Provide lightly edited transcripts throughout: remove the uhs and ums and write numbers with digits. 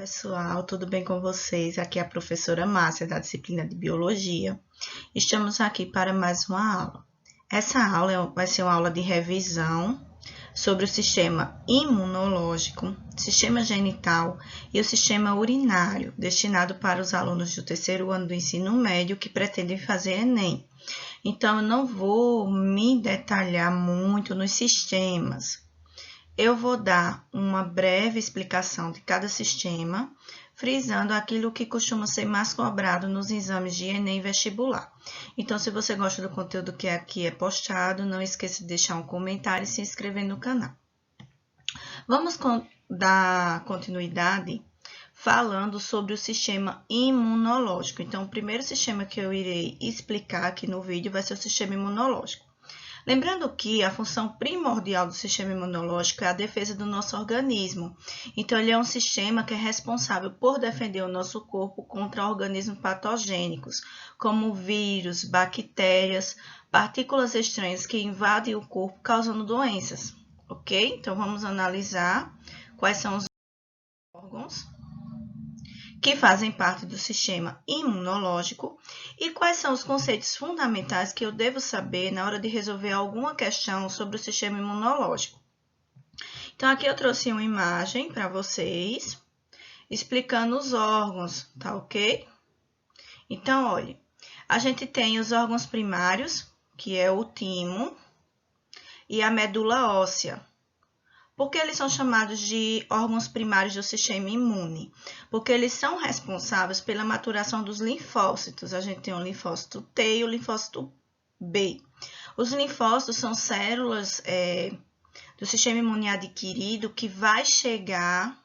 Pessoal, tudo bem com vocês? Aqui é a professora Márcia, da disciplina de Biologia. Estamos aqui para mais uma aula. Essa aula vai ser uma aula de revisão sobre o sistema imunológico, sistema genital e o sistema urinário, destinado para os alunos do terceiro ano do ensino médio que pretendem fazer Enem. Então, eu não vou me detalhar muito nos sistemas. Eu vou dar uma breve explicação de cada sistema, frisando aquilo que costuma ser mais cobrado nos exames de Enem e vestibular. Então, se você gosta do conteúdo que aqui é postado, não esqueça de deixar um comentário e se inscrever no canal. Vamos dar continuidade falando sobre o sistema imunológico. Então, o primeiro sistema que eu irei explicar aqui no vídeo vai ser o sistema imunológico. Lembrando que a função primordial do sistema imunológico é a defesa do nosso organismo. Então, ele é um sistema que é responsável por defender o nosso corpo contra organismos patogênicos, como vírus, bactérias, partículas estranhas que invadem o corpo causando doenças, ok? Então, vamos analisar quais são os órgãos que fazem parte do sistema imunológico e quais são os conceitos fundamentais que eu devo saber na hora de resolver alguma questão sobre o sistema imunológico. Então, aqui eu trouxe uma imagem para vocês, explicando os órgãos, tá ok? Então, olha, a gente tem os órgãos primários, que é o timo, e a medula óssea. Por que eles são chamados de órgãos primários do sistema imune? Porque eles são responsáveis pela maturação dos linfócitos. A gente tem o linfócito T e o linfócito B. Os linfócitos são células do sistema imune adquirido que vai chegar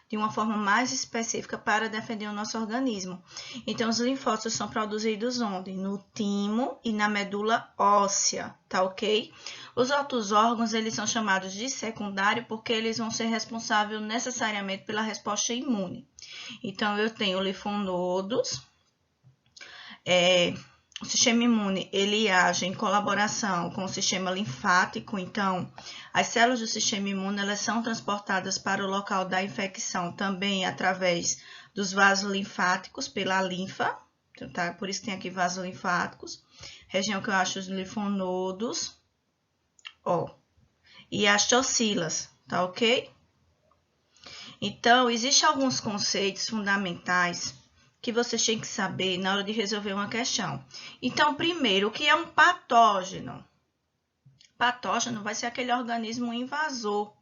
de uma forma mais específica para defender o nosso organismo. Então, os linfócitos são produzidos onde? No timo e na medula óssea, tá ok? Os outros órgãos, eles são chamados de secundário porque eles vão ser responsáveis necessariamente pela resposta imune. Então, eu tenho linfonodos. O sistema imune, ele age em colaboração com o sistema linfático. Então, as células do sistema imune, elas são transportadas para o local da infecção também através dos vasos linfáticos, pela linfa. Então, tá? Por isso tem aqui vasos linfáticos. Região que eu acho os linfonodos. E as tocilas, tá ok? Então, existem alguns conceitos fundamentais que vocês têm que saber na hora de resolver uma questão. Então, primeiro, o que é um patógeno? Patógeno vai ser aquele organismo invasor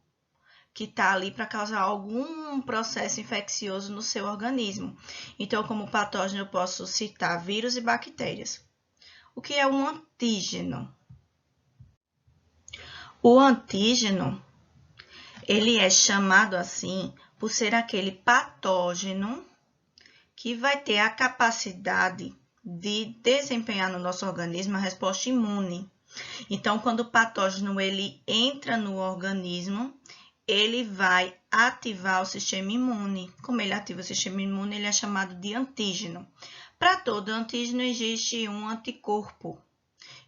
que está ali para causar algum processo infeccioso no seu organismo. Então, como patógeno, eu posso citar vírus e bactérias. O que é um antígeno? O antígeno, ele é chamado assim por ser aquele patógeno que vai ter a capacidade de desempenhar no nosso organismo a resposta imune. Então, quando o patógeno ele entra no organismo, ele vai ativar o sistema imune. Como ele ativa o sistema imune, ele é chamado de antígeno. Para todo antígeno existe um anticorpo.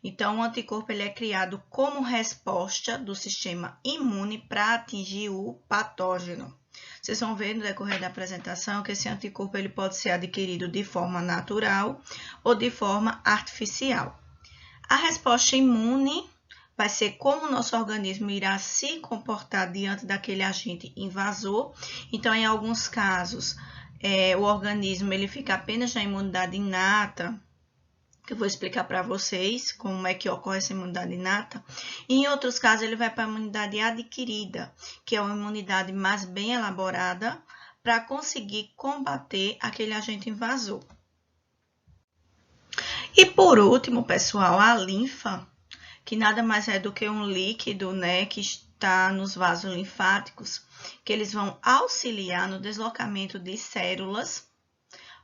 Então, o anticorpo ele é criado como resposta do sistema imune para atingir o patógeno. Vocês vão ver no decorrer da apresentação que esse anticorpo ele pode ser adquirido de forma natural ou de forma artificial. A resposta imune vai ser como o nosso organismo irá se comportar diante daquele agente invasor. Então, em alguns casos, o organismo ele fica apenas na imunidade inata, que eu vou explicar para vocês como é que ocorre essa imunidade inata. E em outros casos, ele vai para a imunidade adquirida, que é uma imunidade mais bem elaborada para conseguir combater aquele agente invasor. E por último, pessoal, a linfa, que nada mais é do que um líquido, né, que está nos vasos linfáticos, que eles vão auxiliar no deslocamento de células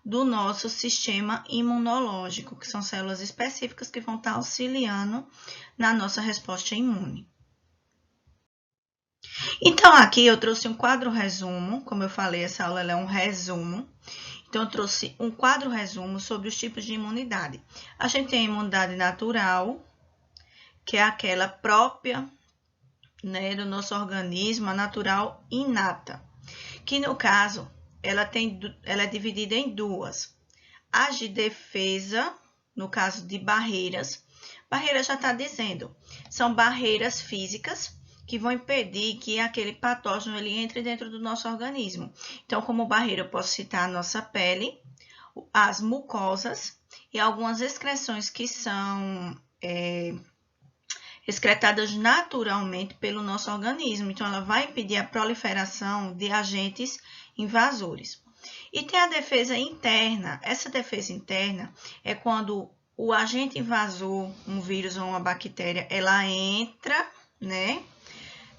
do nosso sistema imunológico, que são células específicas que vão estar auxiliando na nossa resposta imune. Então, aqui eu trouxe um quadro resumo, como eu falei, essa aula é um resumo. Então, eu trouxe um quadro resumo sobre os tipos de imunidade. A gente tem a imunidade natural, que é aquela própria, né, do nosso organismo, a natural inata, que no caso ela é dividida em duas. As de defesa, no caso de barreiras. Barreira já está dizendo, são barreiras físicas que vão impedir que aquele patógeno ele entre dentro do nosso organismo. Então, como barreira, eu posso citar a nossa pele, as mucosas e algumas excreções que são excretadas naturalmente pelo nosso organismo. Então, ela vai impedir a proliferação de agentes invasores. E tem a defesa interna. Essa defesa interna é quando o agente invasor, um vírus ou uma bactéria, ela entra, né?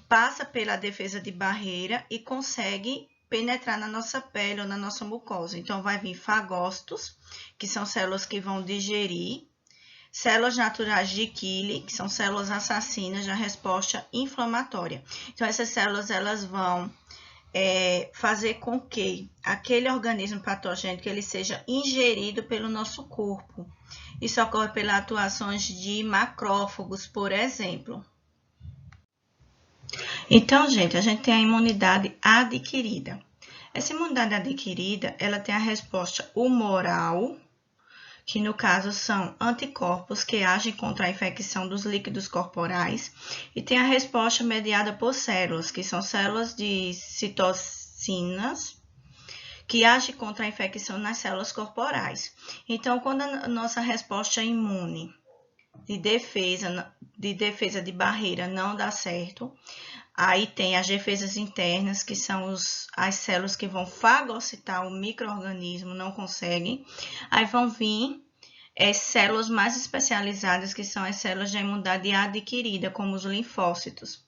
Passa pela defesa de barreira e consegue penetrar na nossa pele ou na nossa mucosa. Então, vai vir fagócitos, que são células que vão digerir, células naturais de Killing, que são células assassinas da resposta inflamatória. Então, essas células elas vão fazer com que aquele organismo patogênico ele seja ingerido pelo nosso corpo. Isso ocorre pelas atuações de macrófagos, por exemplo. Então, gente, a gente tem a imunidade adquirida. Essa imunidade adquirida, ela tem a resposta humoral, que no caso são anticorpos que agem contra a infecção dos líquidos corporais, e tem a resposta mediada por células, que são células de citocinas, que agem contra a infecção nas células corporais. Então, quando a nossa resposta imune de defesa de barreira não dá certo, aí tem as defesas internas, que são as células que vão fagocitar o micro-organismo, não conseguem. Aí vão vir células mais especializadas, que são as células de imunidade adquirida, como os linfócitos.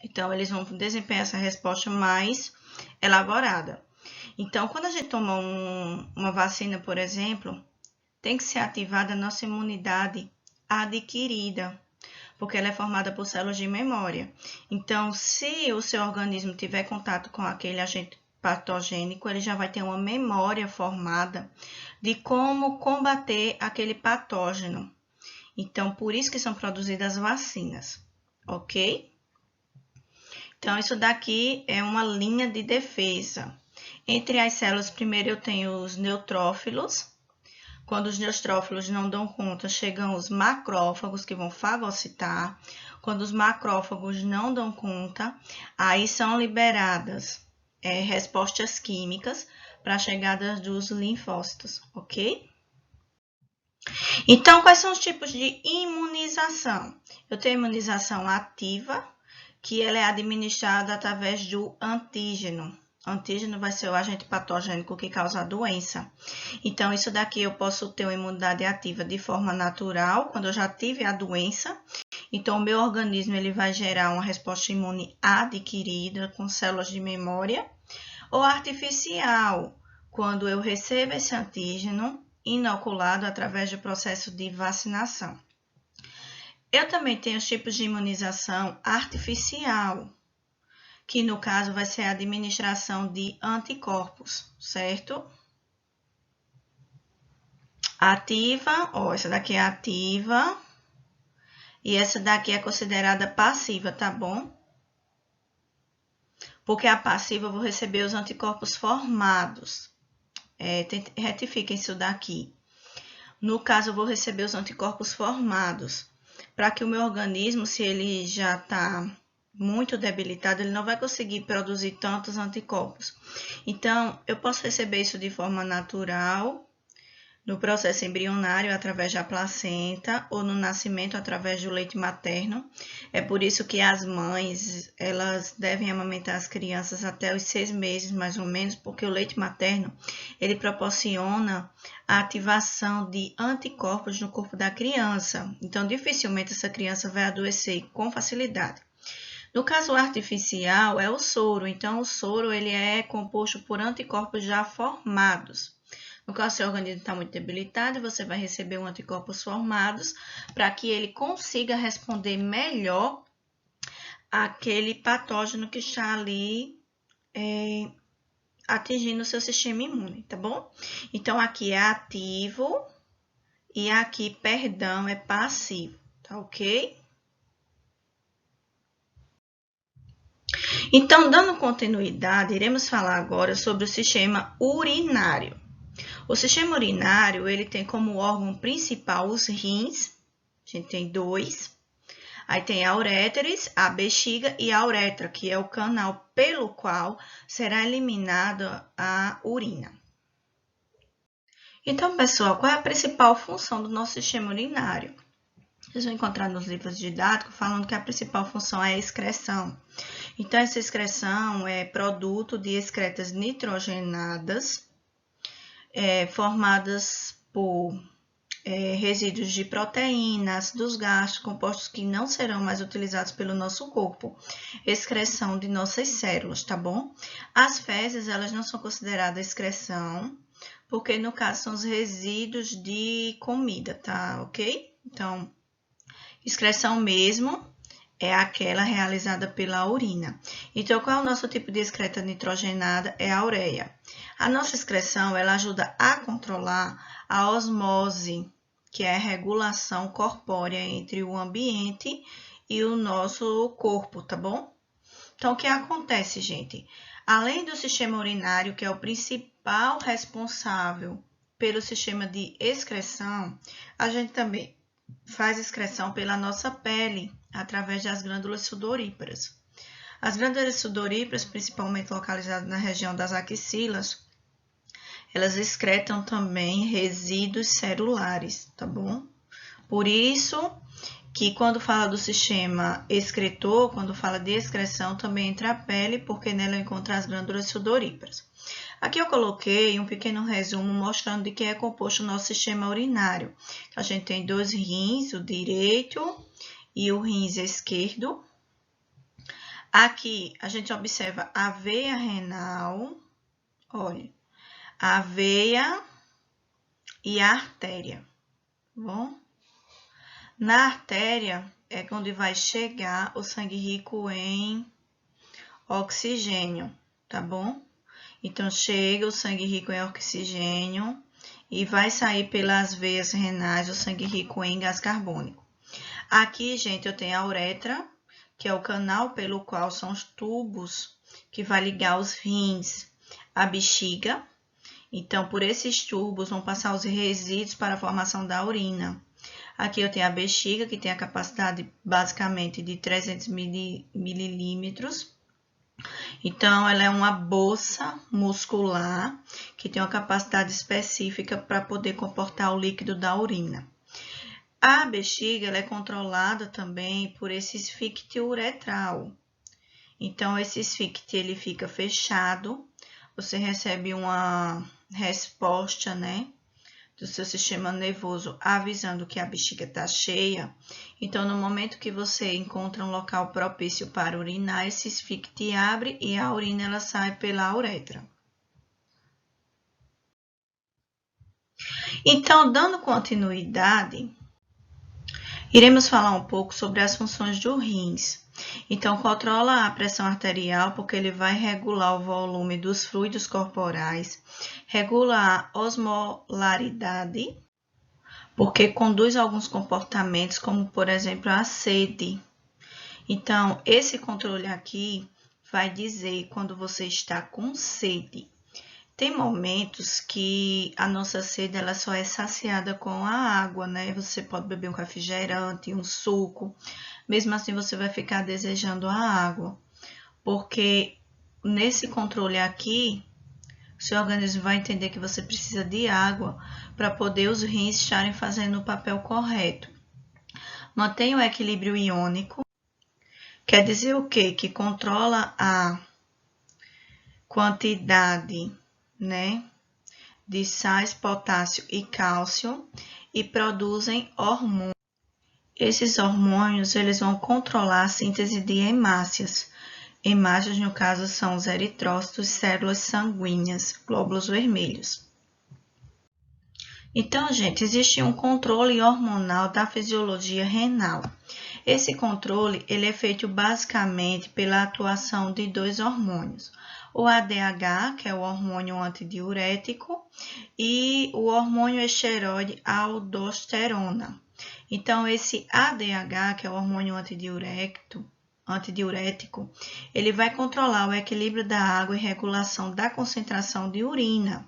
Então, eles vão desempenhar essa resposta mais elaborada. Então, quando a gente toma uma vacina, por exemplo, tem que ser ativada a nossa imunidade adquirida, porque ela é formada por células de memória. Então, se o seu organismo tiver contato com aquele agente patogênico, ele já vai ter uma memória formada de como combater aquele patógeno. Então, por isso que são produzidas vacinas, ok? Então, isso daqui é uma linha de defesa. Entre as células, primeiro eu tenho os neutrófilos. Quando os neutrófilos não dão conta, chegam os macrófagos, que vão fagocitar. Quando os macrófagos não dão conta, aí são liberadas respostas químicas para a chegada dos linfócitos, ok? Então, quais são os tipos de imunização? Eu tenho imunização ativa, que ela é administrada através do antígeno. Antígeno vai ser o agente patogênico que causa a doença. Então, isso daqui eu posso ter uma imunidade ativa de forma natural, quando eu já tive a doença. Então, o meu organismo ele vai gerar uma resposta imune adquirida com células de memória. Ou artificial, quando eu recebo esse antígeno inoculado através do processo de vacinação. Eu também tenho os tipos de imunização artificial, que no caso vai ser a administração de anticorpos, certo? Ativa, ó, essa daqui é ativa, e essa daqui é considerada passiva, tá bom? Porque a passiva eu vou receber os anticorpos formados. Retifiquem isso daqui. No caso, eu vou receber os anticorpos formados, para que o meu organismo, se ele já está muito debilitado, ele não vai conseguir produzir tantos anticorpos. Então, eu posso receber isso de forma natural, no processo embrionário, através da placenta, ou no nascimento, através do leite materno. É por isso que as mães, elas devem amamentar as crianças até os 6 meses, mais ou menos, porque o leite materno, ele proporciona a ativação de anticorpos no corpo da criança. Então, dificilmente essa criança vai adoecer com facilidade. No caso artificial, é o soro. Então, o soro ele é composto por anticorpos já formados. No caso, seu organismo está muito debilitado, você vai receber um anticorpos formados para que ele consiga responder melhor àquele patógeno que está ali atingindo o seu sistema imune, tá bom? Então, aqui é ativo e aqui, perdão, é passivo, tá ok? Então, dando continuidade, iremos falar agora sobre o sistema urinário. O sistema urinário, ele tem como órgão principal os rins, a gente tem dois. Aí tem a uréteres, a bexiga e a uretra, que é o canal pelo qual será eliminada a urina. Então, pessoal, qual é a principal função do nosso sistema urinário? Vocês vão encontrar nos livros didáticos falando que a principal função é a excreção. Então, essa excreção é produto de excretas nitrogenadas, formadas por resíduos de proteínas, dos gastos, compostos que não serão mais utilizados pelo nosso corpo, excreção de nossas células, tá bom? As fezes, elas não são consideradas excreção, porque no caso são os resíduos de comida, tá ok? Então, excreção mesmo é aquela realizada pela urina. Então, qual é o nosso tipo de excreta nitrogenada? É a ureia. A nossa excreção, ela ajuda a controlar a osmose, que é a regulação corpórea entre o ambiente e o nosso corpo, tá bom? Então, o que acontece, gente? Além do sistema urinário, que é o principal responsável pelo sistema de excreção, a gente também faz excreção pela nossa pele, através das glândulas sudoríparas. As glândulas sudoríparas, principalmente localizadas na região das axilas, elas excretam também resíduos celulares, tá bom? Por isso que quando fala do sistema excretor, quando fala de excreção, também entra a pele, porque nela encontra as glândulas sudoríparas. Aqui eu coloquei um pequeno resumo mostrando de que é composto o nosso sistema urinário. A gente tem dois rins, o direito e o rins esquerdo. Aqui a gente observa a veia renal, olha, a veia e a artéria, tá bom? Na artéria é onde vai chegar o sangue rico em oxigênio, tá bom? Então, chega o sangue rico em oxigênio e vai sair pelas veias renais o sangue rico em gás carbônico. Aqui, gente, eu tenho a uretra, que é o canal pelo qual são os tubos que vai ligar os rins à bexiga. Então, por esses tubos vão passar os resíduos para a formação da urina. Aqui eu tenho a bexiga, que tem a capacidade basicamente de 300 mililímetros. Então, ela é uma bolsa muscular que tem uma capacidade específica para poder comportar o líquido da urina. A bexiga ela é controlada também por esse esfíncter uretral. Então, esse esfíncter ele fica fechado, você recebe uma resposta, né, do seu sistema nervoso avisando que a bexiga está cheia. Então, no momento que você encontra um local propício para urinar, esse esfíncter abre e a urina ela sai pela uretra. Então, dando continuidade, iremos falar um pouco sobre as funções do rins. Então, controla a pressão arterial, porque ele vai regular o volume dos fluidos corporais, regula a osmolaridade, porque conduz a alguns comportamentos, como, por exemplo, a sede. Então, esse controle aqui vai dizer quando você está com sede. Tem momentos que a nossa sede ela só é saciada com a água, né? Você pode beber um refrigerante, um suco. Mesmo assim, você vai ficar desejando a água. Porque nesse controle aqui, o seu organismo vai entender que você precisa de água para poder os rins estarem fazendo o papel correto. Mantenha o equilíbrio iônico. Quer dizer o quê? Que controla a quantidade, né, de sais, potássio e cálcio e produzem hormônios. Esses hormônios eles vão controlar a síntese de hemácias. Hemácias, no caso, são os eritrócitos, células sanguíneas, glóbulos vermelhos. Então, gente, existe um controle hormonal da fisiologia renal. Esse controle ele é feito basicamente pela atuação de dois hormônios. O ADH, que é o hormônio antidiurético, e o hormônio esteroide aldosterona. Então, esse ADH, que é o hormônio antidiurético, ele vai controlar o equilíbrio da água e regulação da concentração de urina.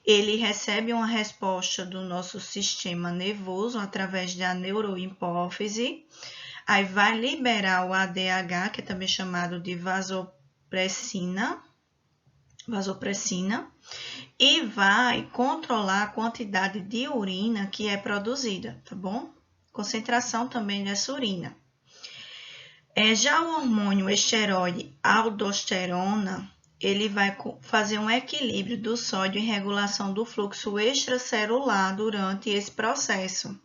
Ele recebe uma resposta do nosso sistema nervoso através da neurohipófise, aí vai liberar o ADH, que é também chamado de vasopressina, e vai controlar a quantidade de urina que é produzida, tá bom? Concentração também dessa urina. Já o hormônio esteroide aldosterona, ele vai fazer um equilíbrio do sódio e regulação do fluxo extracelular durante esse processo.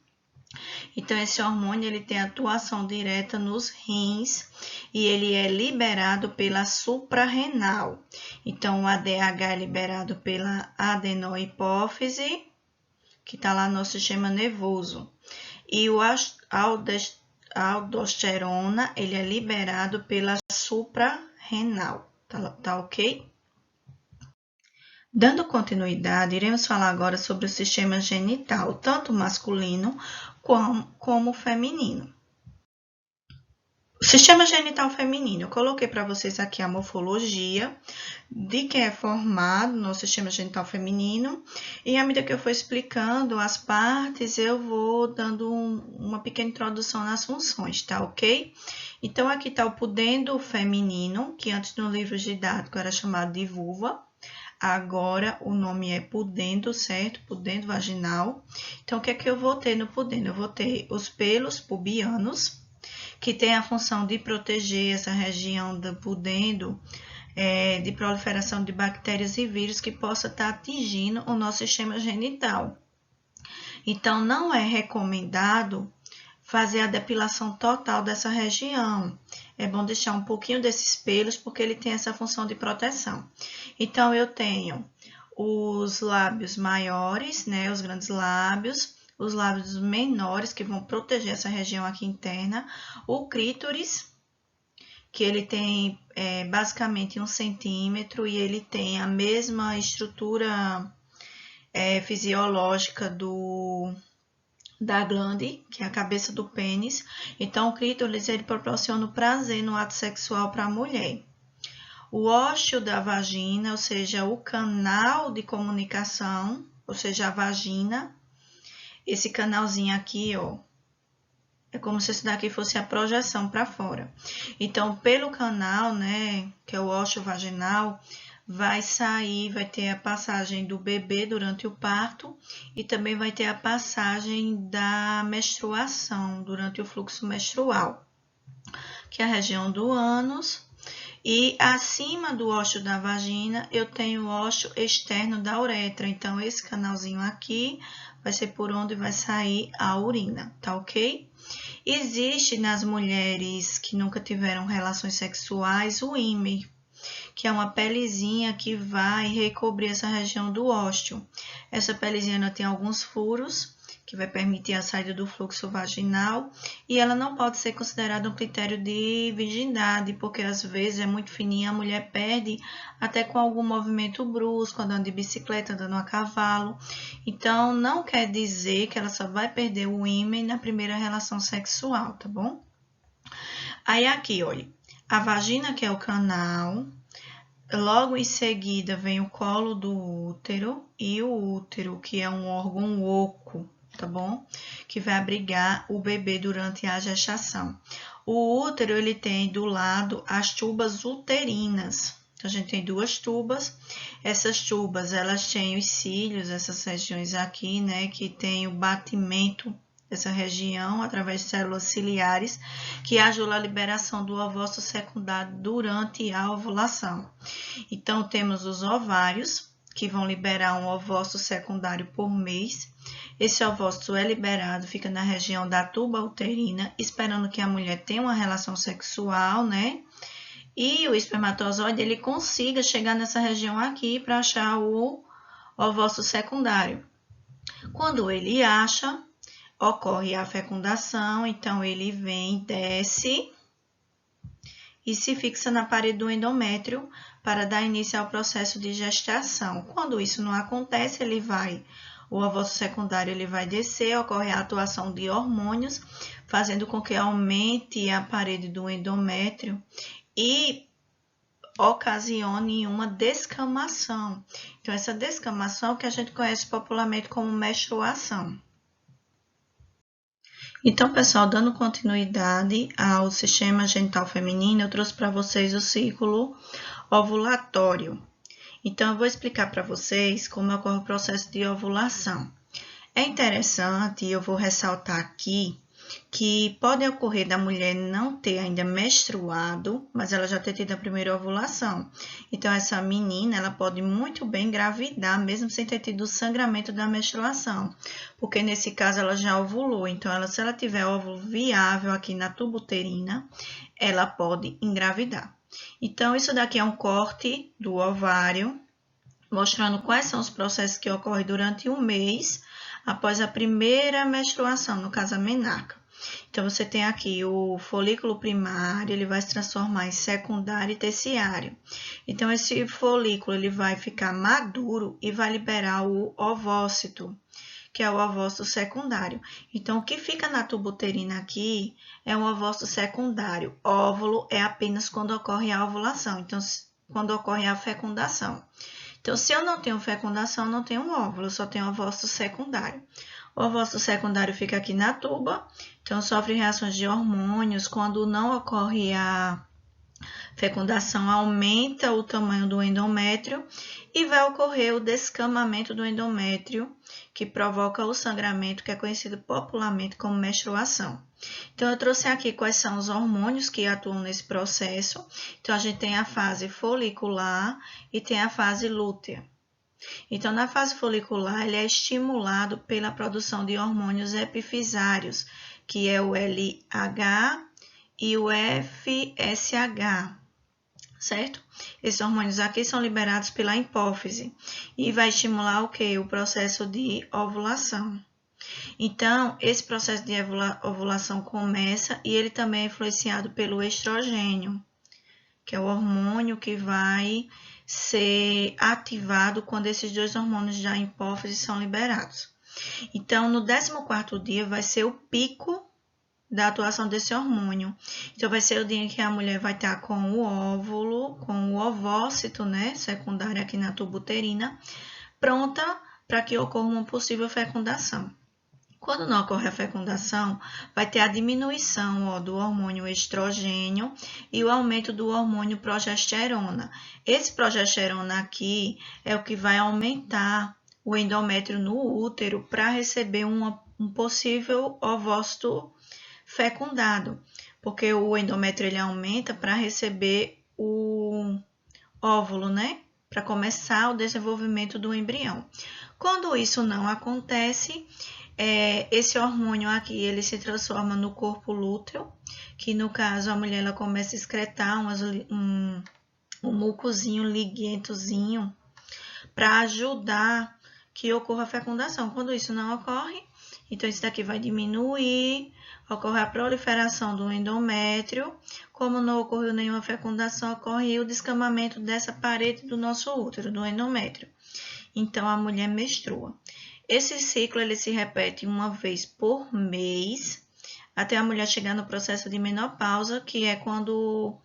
Então, esse hormônio ele tem atuação direta nos rins e ele é liberado pela suprarrenal. Então, o ADH é liberado pela adenohipófise, que está lá no sistema nervoso. E o aldosterona, ele é liberado pela suprarrenal. Tá ok? Dando continuidade, iremos falar agora sobre o sistema genital, tanto masculino como feminino. O sistema genital feminino, eu coloquei para vocês aqui a morfologia de que é formado no sistema genital feminino, e à medida que eu for explicando as partes, eu vou dando uma pequena introdução nas funções, tá ok? Então, aqui está o pudendo feminino, que antes no livro didático era chamado de vulva. Agora, o nome é pudendo, certo? Pudendo vaginal. Então, o que é que eu vou ter no pudendo? Eu vou ter os pelos pubianos, que tem a função de proteger essa região do pudendo de proliferação de bactérias e vírus que possa estar atingindo o nosso sistema genital. Então, não é recomendado fazer a depilação total dessa região. É bom deixar um pouquinho desses pelos, porque ele tem essa função de proteção. Então, eu tenho os lábios maiores, né, os grandes lábios, os lábios menores, que vão proteger essa região aqui interna, o clítoris, que ele tem basicamente 1 centímetro e ele tem a mesma estrutura fisiológica da glande, que é a cabeça do pênis. Então, o clítoris ele proporciona o prazer no ato sexual para a mulher. O ósseo da vagina, ou seja, o canal de comunicação, ou seja, a vagina, esse canalzinho aqui, ó, é como se isso daqui fosse a projeção para fora. Então, pelo canal, né, que é o ósseo vaginal, vai sair, vai ter a passagem do bebê durante o parto e também vai ter a passagem da menstruação durante o fluxo menstrual, que é a região do ânus. E acima do ósseo da vagina, eu tenho o ósseo externo da uretra. Então, esse canalzinho aqui vai ser por onde vai sair a urina, tá ok? Existe nas mulheres que nunca tiveram relações sexuais o ímã, que é uma pelezinha que vai recobrir essa região do ósseo. Essa pelezinha tem alguns furos, que vai permitir a saída do fluxo vaginal, e ela não pode ser considerada um critério de virgindade, porque às vezes é muito fininha, a mulher perde até com algum movimento brusco, andando de bicicleta, andando a cavalo. Então, não quer dizer que ela só vai perder o ímã na primeira relação sexual, tá bom? Aí aqui, olha, a vagina, que é o canal. Logo em seguida vem o colo do útero e o útero, que é um órgão oco, tá bom? Que vai abrigar o bebê durante a gestação. O útero, ele tem do lado as tubas uterinas. Então, a gente tem 2 tubas. Essas tubas, elas têm os cílios, essas regiões aqui, né? Que tem o batimento dessa região, através de células ciliares, que ajudam a liberação do ovócito secundário durante a ovulação. Então, temos os ovários, que vão liberar um ovócito secundário por mês. Esse ovócito é liberado, fica na região da tuba uterina, esperando que a mulher tenha uma relação sexual, né? E o espermatozoide, ele consiga chegar nessa região aqui para achar o ovócito secundário. Quando ele acha, ocorre a fecundação, então ele vem, desce e se fixa na parede do endométrio para dar início ao processo de gestação. Quando isso não acontece, ele vai o ovócito secundário ele vai descer, ocorre a atuação de hormônios, fazendo com que aumente a parede do endométrio e ocasione uma descamação. Então, essa descamação é o que a gente conhece popularmente como menstruação. Então, pessoal, dando continuidade ao sistema genital feminino, eu trouxe para vocês o ciclo ovulatório. Então, eu vou explicar para vocês como ocorre o processo de ovulação. É interessante, e eu vou ressaltar aqui, que pode ocorrer da mulher não ter ainda menstruado, mas ela já ter tido a primeira ovulação. Então, essa menina, ela pode muito bem engravidar, mesmo sem ter tido o sangramento da menstruação, porque nesse caso ela já ovulou. Então, se ela tiver óvulo viável aqui na tuba uterina, ela pode engravidar. Então, isso daqui é um corte do ovário, mostrando quais são os processos que ocorrem durante um mês após a primeira menstruação, no caso a menarca. Então, você tem aqui o folículo primário, ele vai se transformar em secundário e terciário. Então, esse folículo ele vai ficar maduro e vai liberar o ovócito, que é o ovócito secundário. Então, o que fica na tuba uterina aqui é um ovócito secundário. Óvulo é apenas quando ocorre a ovulação, então, quando ocorre a fecundação. Então, se eu não tenho fecundação, eu não tenho óvulo, eu só tenho ovócito secundário. O ovócito secundário fica aqui na tuba, então sofre reações de hormônios. Quando não ocorre a fecundação, aumenta o tamanho do endométrio e vai ocorrer o descamamento do endométrio, que provoca o sangramento, que é conhecido popularmente como menstruação. Então, eu trouxe aqui quais são os hormônios que atuam nesse processo. Então, a gente tem a fase folicular e tem a fase lútea. Então, na fase folicular, ele é estimulado pela produção de hormônios epifisários, que é o LH e o FSH, certo? Esses hormônios aqui são liberados pela hipófise e vai estimular o quê? O processo de ovulação. Então, esse processo de ovulação começa e ele também é influenciado pelo estrogênio, que é o hormônio que vai ser ativado quando esses dois hormônios da hipófise são liberados. Então, no 14º dia vai ser o pico da atuação desse hormônio. Então, vai ser o dia em que a mulher vai estar com o óvulo, com o ovócito, né, secundário aqui na tuba uterina, pronta para que ocorra uma possível fecundação. Quando não ocorre a fecundação, vai ter a diminuição do hormônio estrogênio e o aumento do hormônio progesterona. Esse progesterona aqui é o que vai aumentar o endométrio no útero para receber um possível ovócito fecundado, porque o endométrio ele aumenta para receber o óvulo, né? Para começar o desenvolvimento do embrião. Quando isso não acontece, esse hormônio aqui, ele se transforma no corpo lúteo, que no caso a mulher ela começa a excretar um mucozinho liguentozinho para ajudar que ocorra a fecundação. Quando isso não ocorre, então isso daqui vai diminuir, ocorre a proliferação do endométrio. Como não ocorreu nenhuma fecundação, ocorre o descamamento dessa parede do nosso útero, do endométrio. Então, a mulher menstrua. Esse ciclo ele se repete uma vez por mês, até a mulher chegar no processo de menopausa, que é quando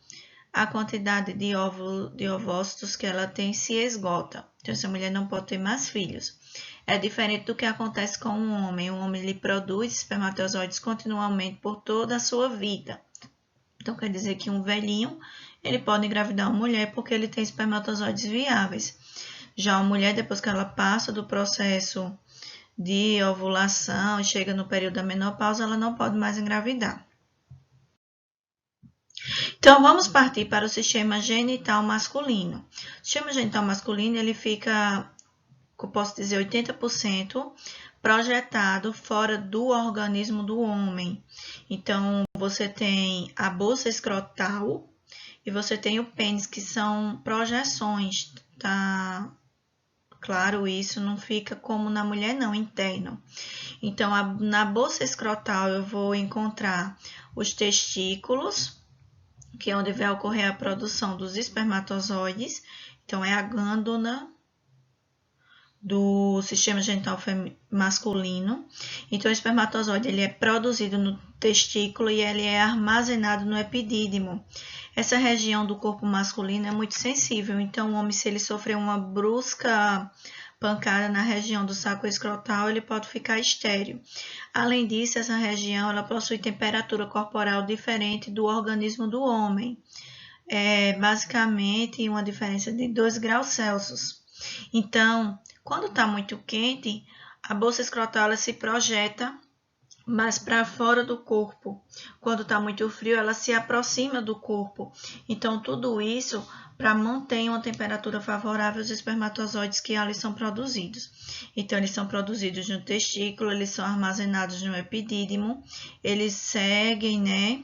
a quantidade de ovócitos que ela tem se esgota. Então, essa mulher não pode ter mais filhos. É diferente do que acontece com um homem. O homem ele produz espermatozoides continuamente por toda a sua vida. Então, quer dizer que um velhinho ele pode engravidar uma mulher porque ele tem espermatozoides viáveis. Já a mulher, depois que ela passa do processo de ovulação e chega no período da menopausa, ela não pode mais engravidar. Então, vamos partir para o sistema genital masculino. O sistema genital masculino, ele fica, eu posso dizer, 80% projetado fora do organismo do homem. Então, você tem a bolsa escrotal e você tem o pênis, que são projeções, tá? Claro, isso não fica como na mulher, não, interno. Então, na bolsa escrotal eu vou encontrar os testículos, que é onde vai ocorrer a produção dos espermatozoides. Então, é a glândula do sistema genital masculino. Então, o espermatozoide ele é produzido no testículo e ele é armazenado no epidídimo. Essa região do corpo masculino é muito sensível, então o homem, se ele sofrer uma brusca pancada na região do saco escrotal, ele pode ficar estéril. Além disso, essa região ela possui temperatura corporal diferente do organismo do homem. É basicamente uma diferença de 2 graus Celsius. Então, quando está muito quente, a bolsa escrotal ela se projeta mais para fora do corpo. Quando está muito frio, ela se aproxima do corpo. Então, tudo isso para manter uma temperatura favorável aos espermatozoides que ali são produzidos. Então, eles são produzidos no testículo, eles são armazenados no epidídimo, eles seguem, né?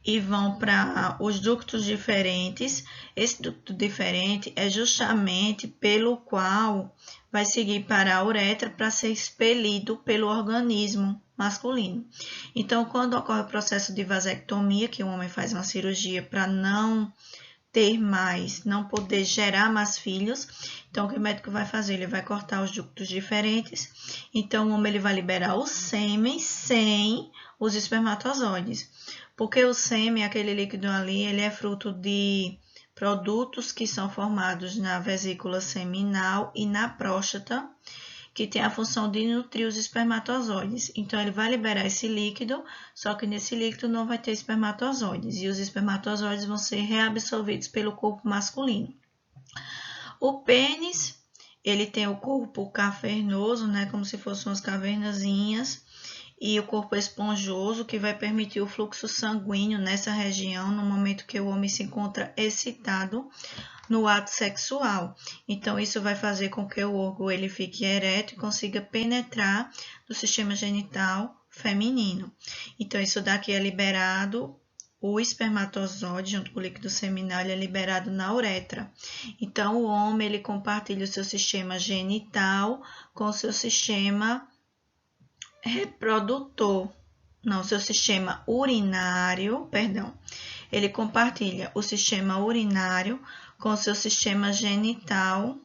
E vão para os ductos diferentes. Esse ducto diferente é justamente pelo qual vai seguir para a uretra para ser expelido pelo organismo masculino. Então, quando ocorre o processo de vasectomia, que o homem faz uma cirurgia para não ter mais, não poder gerar mais filhos, então o que o médico vai fazer? Ele vai cortar os ductos diferentes, então o homem ele vai liberar o sêmen sem os espermatozoides. Porque o sêmen, aquele líquido ali, ele é fruto de produtos que são formados na vesícula seminal e na próstata, que tem a função de nutrir os espermatozoides. Então, ele vai liberar esse líquido, só que nesse líquido não vai ter espermatozoides, e os espermatozoides vão ser reabsorvidos pelo corpo masculino. O pênis, ele tem o corpo cavernoso, né, como se fossem umas cavernazinhas, e o corpo esponjoso, que vai permitir o fluxo sanguíneo nessa região no momento que o homem se encontra excitado no ato sexual. Então, isso vai fazer com que o órgão ele fique ereto e consiga penetrar no sistema genital feminino. Então, isso daqui é liberado, o espermatozoide, junto com o líquido seminal, ele é liberado na uretra. Então, o homem ele compartilha o seu sistema genital com o seu sistema reprodutor, não, seu sistema urinário, perdão, ele compartilha o sistema urinário com o seu sistema genital,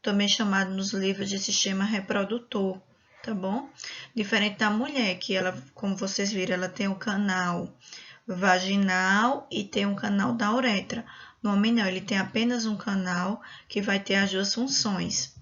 também chamado nos livros de sistema reprodutor, tá bom? Diferente da mulher, que ela, como vocês viram, ela tem o canal vaginal e tem um canal da uretra. No homem não, ele tem apenas um canal que vai ter as duas funções.